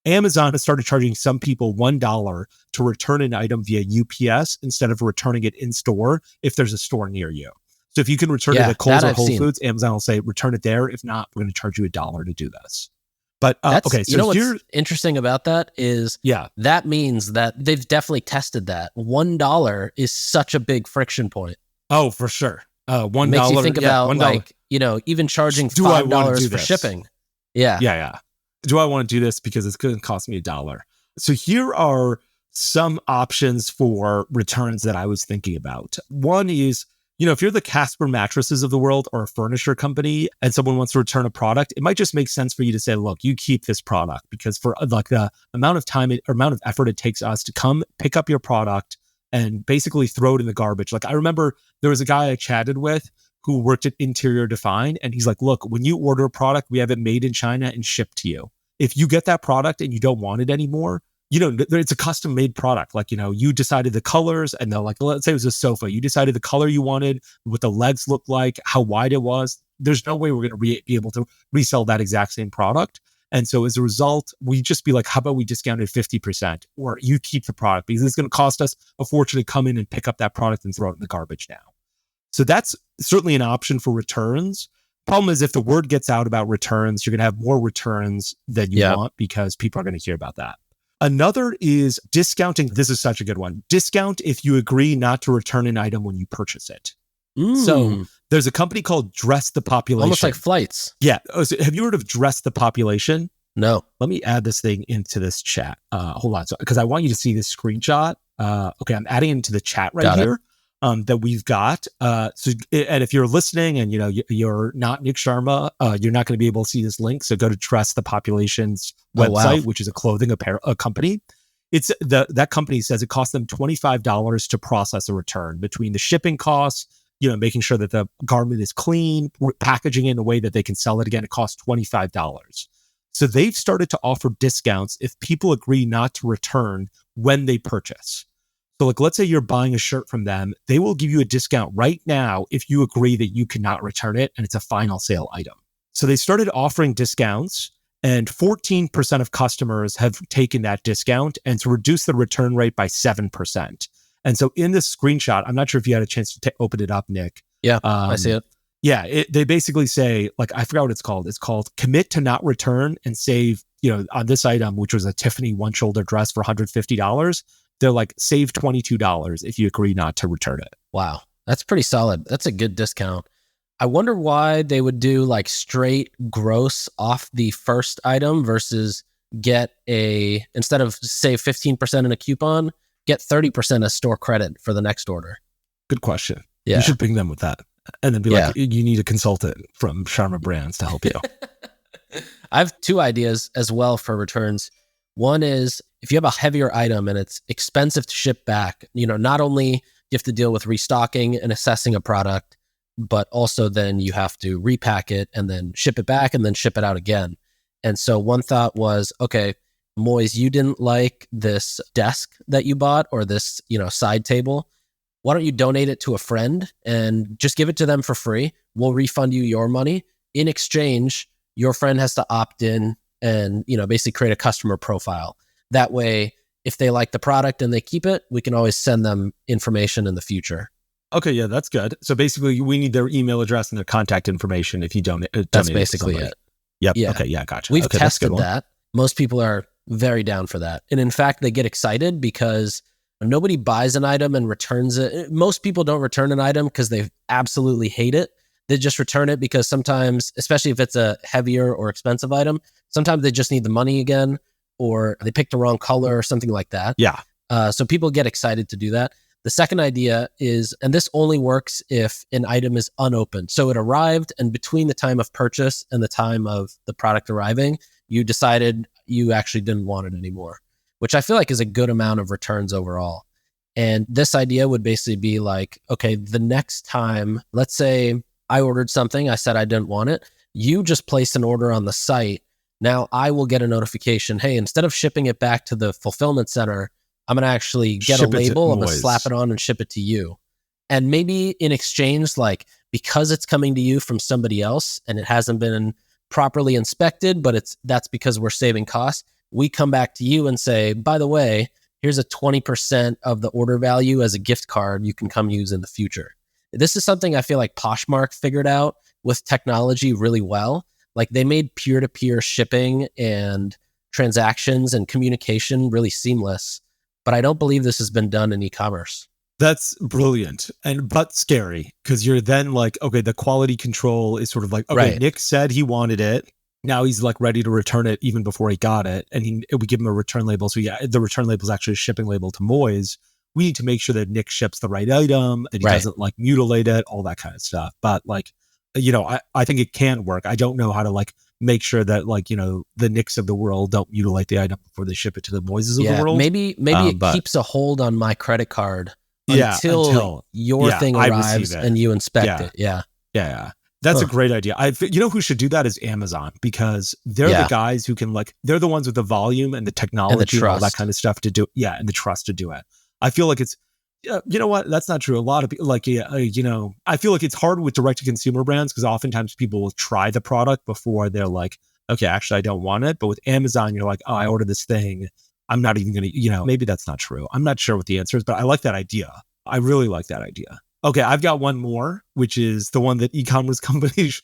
Amazon has started charging some people $1 to return an item via UPS instead of returning it in store if there's a store near you. So if you can return it at Kohl's or Whole Foods, Amazon will say, return it there. If not, we're going to charge you $1 to do this. But okay, so what's interesting about that is that means that they've definitely tested that. $1 is such a big friction point. Oh, for sure. $1 makes you think about like, even charging $5 for shipping. Yeah. Do I want to do this because it's going to cost me $1? So here are some options for returns that I was thinking about. One is, if you're the Casper mattresses of the world or a furniture company and someone wants to return a product, it might just make sense for you to say, look, you keep this product, because for like the amount of time or amount of effort it takes us to come pick up your product and basically throw it in the garbage. Like I remember there was a guy I chatted with who worked at Interior Define, and he's like, look, when you order a product, we have it made in China and shipped to you. If you get that product and you don't want it anymore, it's a custom made product. Like, you decided the colors, and they'll, like, let's say it was a sofa. You decided the color you wanted, what the legs looked like, how wide it was. There's no way we're going to be able to resell that exact same product. And so as a result, we just be like, how about we discount it 50%, or you keep the product, because it's going to cost us a fortune to come in and pick up that product and throw it in the garbage now. So that's certainly an option for returns. Problem is, if the word gets out about returns, you're going to have more returns than you want, because people are going to hear about that. Another is discounting. This is such a good one. Discount if you agree not to return an item when you purchase it. So there's a company called Dress the Population. Almost like flights. Yeah. So have you heard of Dress the Population? No. Let me add this thing into this chat. Hold on. So, because I want you to see this screenshot. Okay, I'm adding it into the chat right here. That we've got. And if you're listening and you're not Nick Sharma, you're not going to be able to see this link. So go to Dress the Population's website, which is a clothing apparel company. It's that company says it costs them $25 to process a return, between the shipping costs, making sure that the garment is clean, packaging it in a way that they can sell it again. It costs $25. So they've started to offer discounts if people agree not to return when they purchase. So like, let's say you're buying a shirt from them, they will give you a discount right now if you agree that you cannot return it and it's a final sale item. So they started offering discounts, and 14% of customers have taken that discount, and to reduce the return rate by 7%. And so in this screenshot, I'm not sure if you had a chance to open it up, Nick. Yeah, I see it. Yeah, they basically say, like, I forgot what it's called. It's called commit to not return and save, on this item, which was a Tiffany one-shoulder dress for $150. They're like, save $22 if you agree not to return it. Wow. That's pretty solid. That's a good discount. I wonder why they would do like straight gross off the first item versus instead of save 15% in a coupon, get 30% as store credit for the next order. Good question. Yeah. You should bring them with that. And then be like, you need a consultant from Sharma Brands to help you. I have two ideas as well for returns. One is, if you have a heavier item and it's expensive to ship back, not only do you have to deal with restocking and assessing a product, but also then you have to repack it and then ship it back and then ship it out again. And so one thought was, okay, Moiz, you didn't like this desk that you bought, or this, side table. Why don't you donate it to a friend and just give it to them for free? We'll refund you your money. In exchange, your friend has to opt in and, basically create a customer profile. That way, if they like the product and they keep it, we can always send them information in the future. Okay, yeah, that's good. So basically, we need their email address and their contact information if you donate. That's basically it. Yep. Yeah. Okay, yeah, gotcha. We've tested that. Most people are very down for that. And in fact, they get excited because nobody buys an item and returns it. Most people don't return an item because they absolutely hate it. They just return it because sometimes, especially if it's a heavier or expensive item, sometimes they just need the money again, or they picked the wrong color or something like that. Yeah. So people get excited to do that. The second idea is, and this only works if an item is unopened. So it arrived, and between the time of purchase and the time of the product arriving, you decided you actually didn't want it anymore, which I feel like is a good amount of returns overall. And this idea would basically be like, okay, the next time, let's say I ordered something, I said I didn't want it. You just placed an order on the site. Now I will get a notification, hey, instead of shipping it back to the fulfillment center, I'm going to actually get a label, I'm going to slap it on and ship it to you. And maybe in exchange, like, because it's coming to you from somebody else and it hasn't been properly inspected, but that's because we're saving costs, we come back to you and say, by the way, here's a 20% of the order value as a gift card you can come use in the future. This is something I feel like Poshmark figured out with technology really well. Like, they made peer-to-peer shipping and transactions and communication really seamless. But I don't believe this has been done in e-commerce. That's brilliant, but scary, because you're then like, okay, the quality control is sort of like, okay, right. Nick said he wanted it. Now he's like ready to return it even before he got it. And we give him a return label. So yeah, the return label is actually a shipping label to Moiz. we need to make sure that Nick ships the right item, that he doesn't like mutilate it, all that kind of stuff. But like, I think it can work. I don't know how to like make sure that like, the Nicks of the world don't mutilate the item before they ship it to the Moizes of the world. Maybe it keeps a hold on my credit card until your thing arrives and you inspect it. Yeah. That's a great idea. Who should do that is Amazon, because they're the guys who can like, they're the ones with the volume and the technology and all that kind of stuff to do. Yeah. And the trust to do it. I feel like it's, you know what? That's not true. A lot of people like, I feel like it's hard with direct to consumer brands because oftentimes people will try the product before they're like, okay, actually I don't want it. But with Amazon, you're like, oh, I ordered this thing. I'm not even going to, maybe that's not true. I'm not sure what the answer is, but I like that idea. I really like that idea. Okay, I've got one more, which is the one that e-commerce companies,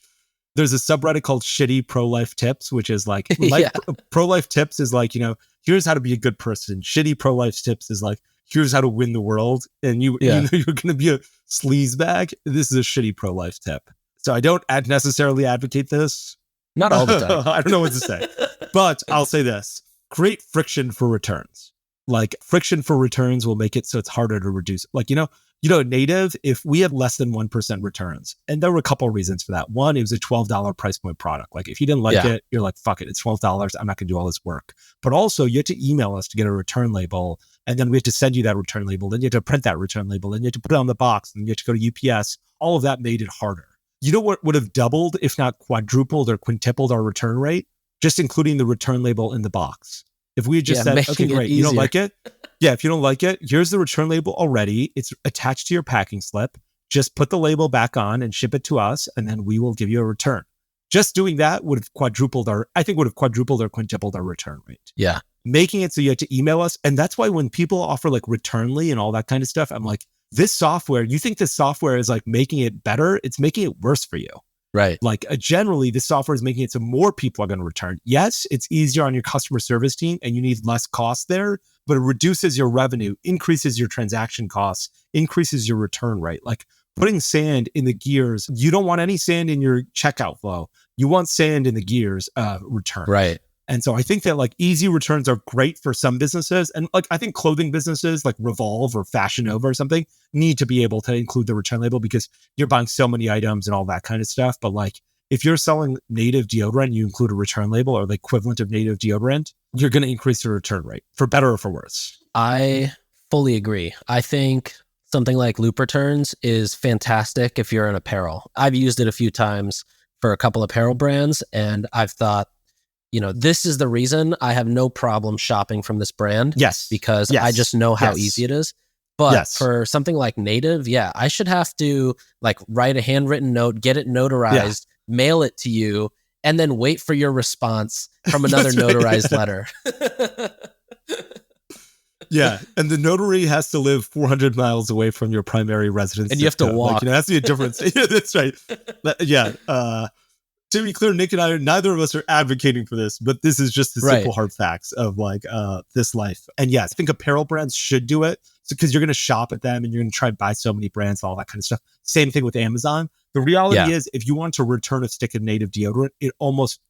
there's a subreddit called Shitty Pro-Life Tips, which is like, pro-life tips is like, here's how to be a good person. Shitty pro-life tips is like, here's how to win the world. And you know you're going to be a sleazebag. This is a shitty pro-life tip. So I don't necessarily advocate this. Not all the time. I don't know what to say. But I'll say this. Create friction for returns. Like friction for returns will make it so it's harder to reduce. Like, native, if we had less than 1% returns, and there were a couple of reasons for that. One, it was a $12 price point product. Like if you didn't like it, you're like, fuck it, it's $12. I'm not going to do all this work. But also you had to email us to get a return label. And then we had to send you that return label. Then you had to print that return label. Then you had to put it on the box. And you had to go to UPS. All of that made it harder. You know what would have doubled, if not quadrupled or quintupled our return rate? Just including the return label in the box. If we had just said, okay, great, you don't like it? Yeah, if you don't like it, here's the return label already. It's attached to your packing slip. Just put the label back on and ship it to us, and then we will give you a return. Just doing that would have quadrupled or quintupled our return rate. Yeah. Making it so you have to email us. And that's why when people offer like Returnly and all that kind of stuff, I'm like, this software, you think this software is like making it better? It's making it worse for you. Right. Like generally, this software is making it so more people are going to return. Yes, it's easier on your customer service team and you need less cost there, but it reduces your revenue, increases your transaction costs, increases your return rate. Like putting sand in the gears, you don't want any sand in your checkout flow. You want sand in the gears return. Right. And so I think that like easy returns are great for some businesses. And like, I think clothing businesses like Revolve or Fashion Nova or something need to be able to include the return label because you're buying so many items and all that kind of stuff. But like, if you're selling native deodorant, you include a return label or the equivalent of native deodorant, you're going to increase the return rate for better or for worse. I fully agree. I think something like Loop Returns is fantastic if you're in apparel. I've used it a few times for a couple apparel brands and I've thought, this is the reason I have no problem shopping from this brand. Yes. Because I just know how easy it is. But for something like native, I should have to like write a handwritten note, get it notarized, mail it to you, and then wait for your response from another notarized letter. Yeah. And the notary has to live 400 miles away from your primary residence. And you have to walk. Like, it has to be a difference. Yeah, that's right. To be clear, Nick and I, neither of us are advocating for this, but this is just the simple hard facts of like this life. And yes, I think apparel brands should do it because you're going to shop at them and you're going to try and buy so many brands, all that kind of stuff. Same thing with Amazon. The reality is if you want to return a stick of native deodorant, it almost,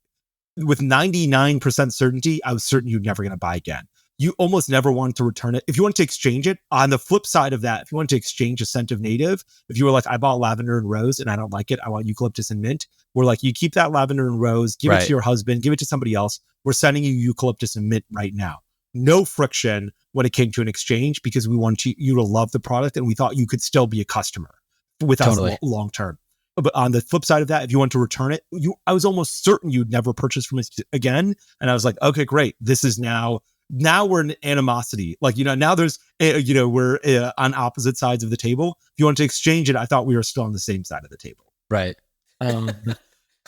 with 99% certainty, I was certain you're never going to buy again. You almost never want to return it. If you want to exchange it, on the flip side of that, if you want to exchange a scent of native, if you were like, I bought lavender and rose and I don't like it, I want eucalyptus and mint. We're like, you keep that lavender and rose, give it to your husband, give it to somebody else. We're sending you eucalyptus and mint right now. No friction when it came to an exchange because we want you to love the product and we thought you could still be a customer with us long term. But on the flip side of that, if you want to return it, I was almost certain you'd never purchase from us again. And I was like, okay, great. This is now we're in animosity. Like, now there's, we're on opposite sides of the table. If you want to exchange it, I thought we were still on the same side of the table. Right. And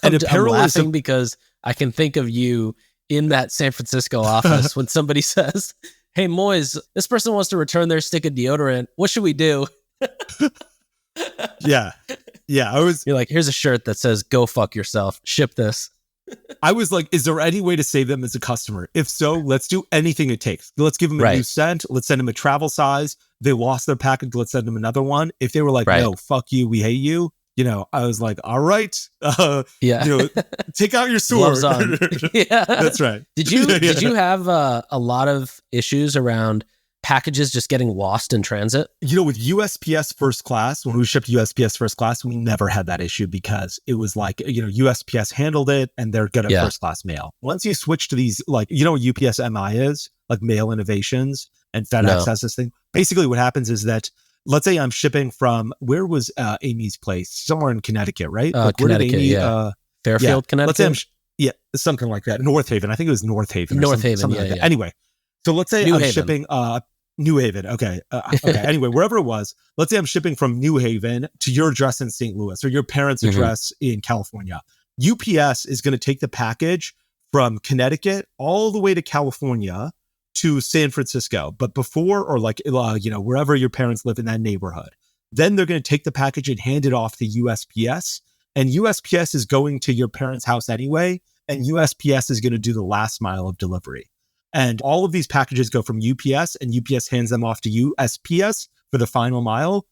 apparel I'm laughing because I can think of you in that San Francisco office when somebody says, hey, Moiz, this person wants to return their stick of deodorant. What should we do? Yeah. You're like, here's a shirt that says, go fuck yourself. Ship this. I was like, is there any way to save them as a customer? If so, let's do anything it takes. Let's give them a new scent. Let's send them a travel size. They lost their package. Let's send them another one. If they were like, no, fuck you, we hate you. I was like, all right. Take out your sword. Gloves on. Yeah. That's right. Did you have a lot of issues around packages just getting lost in transit? With USPS first class, when we shipped USPS first class, we never had that issue because it was like, USPS handled it and they're good at first class mail. Once you switch to these, like, what UPS MI is, like Mail Innovations, and FedEx has this thing. Basically what happens is that, let's say I'm shipping from, where was Amy's place? Somewhere in Connecticut, right? Connecticut, Amy, Fairfield, Connecticut? Let's say something like that. North Haven. I think it was North Haven. Something like that. Anyway, so let's say I'm shipping New Haven. Okay. Anyway, wherever it was, let's say I'm shipping from New Haven to your address in St. Louis or your parents' address in California. UPS is going to take the package from Connecticut all the way to California to San Francisco, but before, or like, wherever your parents live in that neighborhood, then they're going to take the package and hand it off to USPS, and USPS is going to your parents' house anyway, and USPS is going to do the last mile of delivery. And all of these packages go from UPS, and UPS hands them off to USPS for the final mile.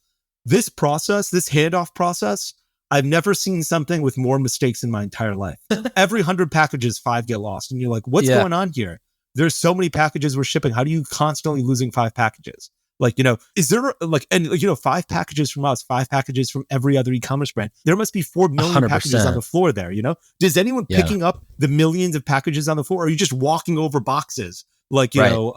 This process, this handoff process, I've never seen something with more mistakes in my entire life. Every 100 packages, 5 get lost. And you're like, what's going on here? There's so many packages we're shipping. How do you constantly losing 5 packages? Like, is there 5 packages from us, 5 packages from every other e-commerce brand? There must be 4 million 100%. packages on the floor there, Does anyone picking up the millions of packages on the floor? Or are you just walking over boxes like,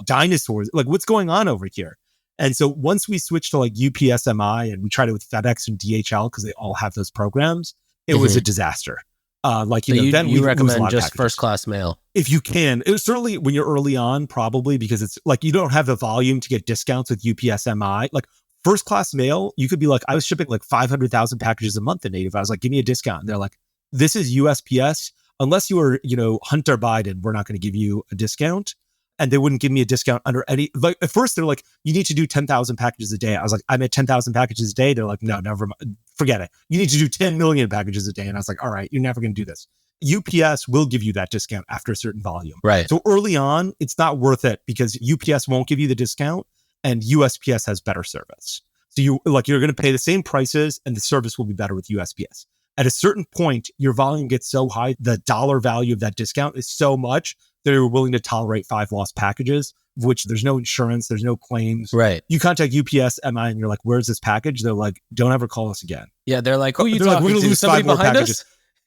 dinosaurs? Like, what's going on over here? And so once we switched to like UPS MI and we tried it with FedEx and DHL because they all have those programs, it was a disaster. Then you recommend just first class mail if you can. It was certainly when you're early on, probably because it's like you don't have the volume to get discounts with UPS MI. Like first class mail, you could be like, I was shipping like 500,000 packages a month in Native. I was like, give me a discount. And they're like, this is USPS. Unless you are, Hunter Biden, we're not going to give you a discount. And they wouldn't give me a discount under any, like at first they're like, you need to do 10,000 packages a day. I was like, I'm at 10,000 packages a day. They're like, no, never mind. Forget it. You need to do 10 million packages a day. And I was like, all right, you're never going to do this. UPS will give you that discount after a certain volume. Right. So early on, it's not worth it because UPS won't give you the discount and USPS has better service. So you're going to pay the same prices and the service will be better with USPS. At a certain point, your volume gets so high, the dollar value of that discount is so much that you're willing to tolerate 5 lost packages, which there's no insurance, there's no claims. Right. You contact UPS MI and you're like, where's this package? They're like, don't ever call us again. Yeah, they're like, who are you they're talking like, we're to? gonna lose Somebody 5 more behind packages.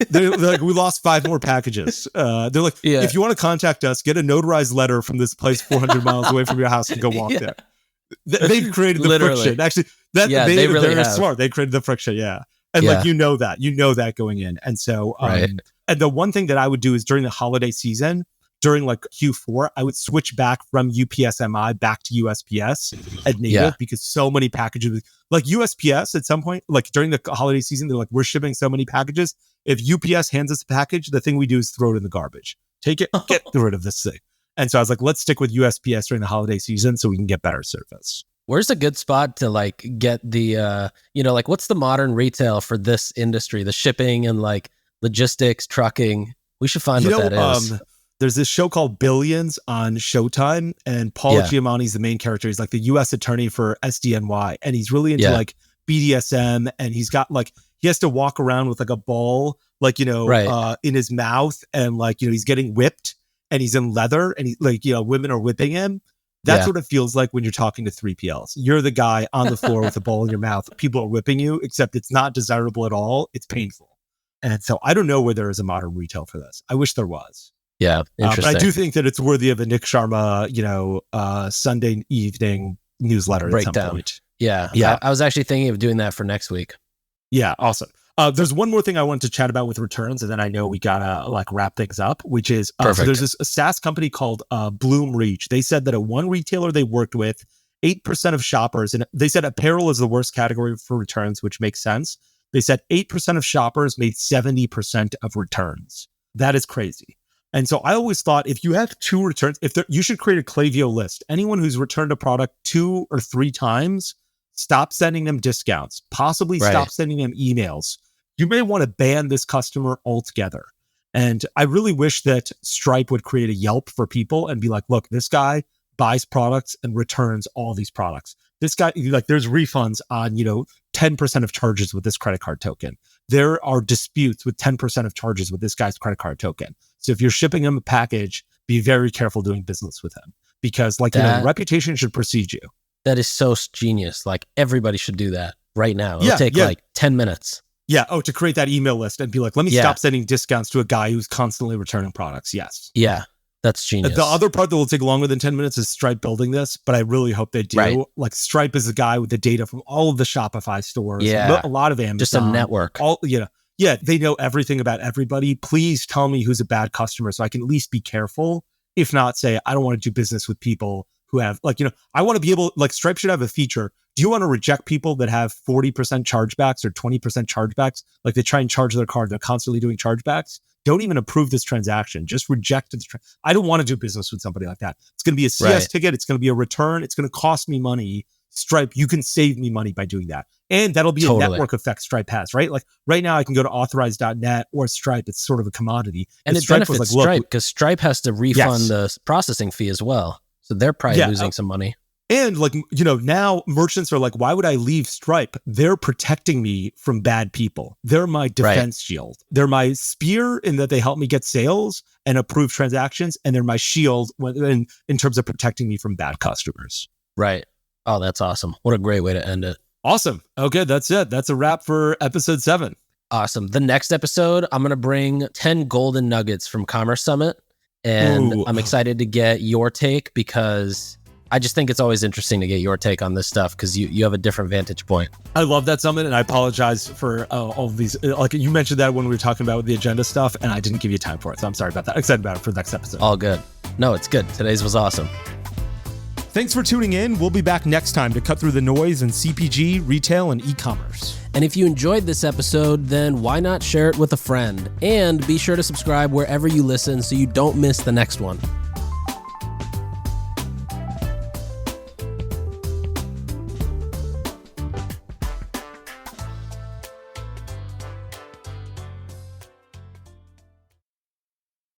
They're like, we lost 5 more packages. They're like, if you want to contact us, get a notarized letter from this place 400 miles away from your house and go walk there. They've created the friction. Actually, they really they're have. Smart. They created the friction. Yeah. And like, you know that going in. And so, and the one thing that I would do is during the holiday season, during like Q4, I would switch back from UPS MI back to USPS at Native because so many packages, like USPS at some point, like during the holiday season, they're like, we're shipping so many packages. If UPS hands us a package, the thing we do is throw it in the garbage. Take it, get rid of this thing. And so I was like, let's stick with USPS during the holiday season so we can get better service. Where's a good spot to like get the, like what's the modern retail for this industry, the shipping and like logistics, trucking? We should find what that is. There's this show called Billions on Showtime, and Paul Giamatti's the main character. He's like the U.S. attorney for SDNY, and he's really into like BDSM, and he's got like, he has to walk around with like a ball, like, in his mouth, and like, he's getting whipped, and he's in leather, and he like, women are whipping him. That's what it feels like when you're talking to 3PLs. You're the guy on the floor with a ball in your mouth. People are whipping you, except it's not desirable at all. It's painful. And so I don't know where there is a modern retail for this. I wish there was. Yeah, interesting. But I do think that it's worthy of a Nick Sharma, Sunday evening newsletter breakdown. At some point. Yeah. I was actually thinking of doing that for next week. Yeah, awesome. There's one more thing I wanted to chat about with returns, and then I know we gotta like wrap things up, which is so there's this a SaaS company called Bloom Reach. They said that at one retailer they worked with, 8% of shoppers, and they said apparel is the worst category for returns, which makes sense. They said 8% of shoppers made 70% of returns. That is crazy. And so I always thought if you have 2 returns, you should create a Klaviyo list. Anyone who's returned a product 2 or 3 times, stop sending them discounts, possibly stop sending them emails. You may want to ban this customer altogether. And I really wish that Stripe would create a Yelp for people and be like, look, this guy buys products and returns all these products. This guy, like, there's refunds on, 10% of charges with this credit card token. There are disputes with 10% of charges with this guy's credit card token. So if you're shipping him a package be very careful doing business with him because reputation should precede you. That is so genius. Like everybody should do that right now. It'll take like 10 minutes. Yeah. Oh, to create that email list and be like, let me stop sending discounts to a guy who's constantly returning products. Yes. Yeah. That's genius. The other part that will take longer than 10 minutes is Stripe building this, but I really hope they do. Right. Like Stripe is the guy with the data from all of the Shopify stores, a lot of Amazon. Just a network. They know everything about everybody. Please tell me who's a bad customer so I can at least be careful. If not, say, I don't want to do business with people who have, I want to be able, Stripe should have a feature. Do you want to reject people that have 40% chargebacks or 20% chargebacks? Like they try and charge their card, they're constantly doing chargebacks. Don't even approve this transaction. Just reject it. I don't want to do business with somebody like that. It's going to be a CS ticket. It's going to be a return. It's going to cost me money. Stripe, you can save me money by doing that. And that'll be a network effect Stripe has, right? Like right now I can go to authorize.net or Stripe. It's sort of a commodity. And it benefits Stripe because Stripe has to refund the processing fee as well. So they're probably losing some money. And now merchants are like, why would I leave Stripe? They're protecting me from bad people. They're my defense shield. They're my spear in that they help me get sales and approve transactions. And they're my shield in terms of protecting me from bad customers. Right. Oh, that's awesome. What a great way to end it. Awesome. Okay, that's it. That's a wrap for episode 7. Awesome. The next episode, I'm going to bring 10 golden nuggets from Commerce Summit. And I'm excited to get your take because I just think it's always interesting to get your take on this stuff because you have a different vantage point. I love that summit, and I apologize for all of these. Like you mentioned that when we were talking about the agenda stuff, and I didn't give you time for it, so I'm sorry about that. I'm excited about it for the next episode. All good. No, it's good. Today's was awesome. Thanks for tuning in. We'll be back next time to cut through the noise in CPG, retail, and e-commerce. And if you enjoyed this episode, then why not share it with a friend? And be sure to subscribe wherever you listen so you don't miss the next one.